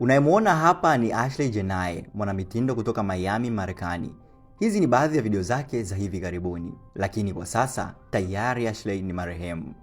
Unayemwona hapa ni Ashley Jenai, mwanamitindo kutoka Miami, Marekani. Hizi ni baadhi ya video zake za hivi karibuni, lakini kwa sasa tayari Ashley ni marehemu.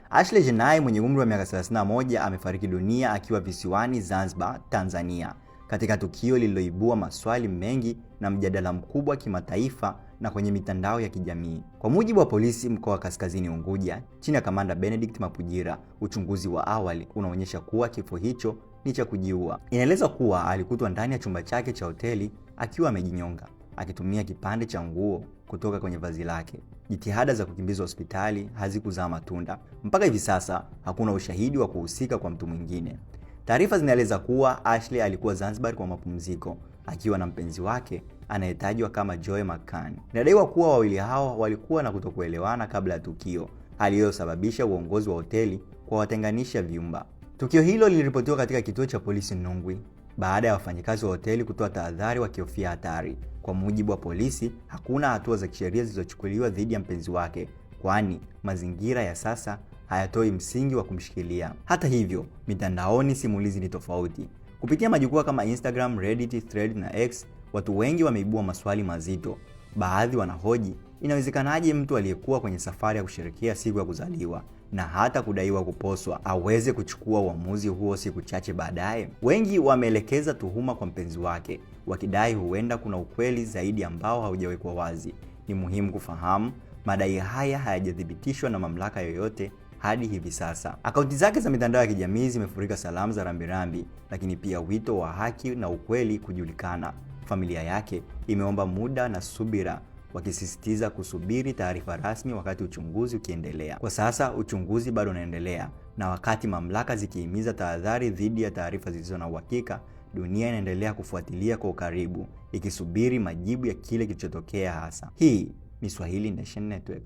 Ashley Jenai mwenye umri wa miaka 31 amefariki dunia akiwa visiwani Zanzibar, Tanzania, katika tukio lililoibua maswali mengi na mjadala mkubwa kimataifa na kwenye mitandao ya kijamii. Kwa mujibu wa polisi mkoa wa Kaskazini Unguja, chini ya Kamanda Benedict Mapujira, uchunguzi wa awali unaonyesha kuwa kifo hicho ni cha kujiua. Inaeleza kuwa alikutwa ndani ya chumba chake cha hoteli akiwa amejinyonga, akitumia kipande cha nguo kutoka kwenye vazi lake. Jitihada za kukimbizwa hospitali hazikuzaa matunda. Mpaka hivi sasa hakuna ushahidi wa kuhusika kwa mtu mwingine. Taarifa zinaeleza kuwa Ashley alikuwa Zanzibar kwa mapumziko akiwa na mpenzi wake anayetajwa kama Joy McCann. Inadaiwa kuwa wawili hao walikuwa na kutokuelewana kabla ya tukio, hali iliyosababisha uongozi wa hoteli kuwatenganisha vyumba. Tukio hilo liliripotiwa katika kituo cha polisi Nungwi baada ya wafanyakazi wa hoteli kutoa tahadhari wakihofia hatari. Kwa mujibu wa polisi, hakuna hatua za kisheria zilizochukuliwa dhidi ya mpenzi wake, kwani mazingira ya sasa hayatoi msingi wa kumshikilia. Hata hivyo, mitandaoni simulizi ni tofauti. Kupitia majukwaa kama Instagram, Reddit, Thread na X, watu wengi wameibua maswali mazito. Baadhi wanahoji, inawezekanaje mtu aliyekuwa kwenye safari ya kusherehekea siku ya kuzaliwa na hata kudaiwa kuposwa aweze kuchukua uamuzi huo siku chache baadaye? Wengi wameelekeza tuhuma kwa mpenzi wake, wakidai huenda kuna ukweli zaidi ambao haujawekwa wazi. Ni muhimu kufahamu, madai haya hayajathibitishwa na mamlaka yoyote hadi hivi sasa. Akaunti zake za mitandao ya kijamii zimefurika salamu za rambirambi, lakini pia wito wa haki na ukweli kujulikana. Familia yake imeomba muda na subira, wakisisitiza kusubiri taarifa rasmi wakati uchunguzi ukiendelea. Kwa sasa uchunguzi bado unaendelea, na wakati mamlaka zikihimiza tahadhari dhidi ya taarifa zisizo na uhakika, dunia inaendelea kufuatilia kwa ukaribu, ikisubiri majibu ya kile kilichotokea hasa. Hii ni Swahili Nation Network.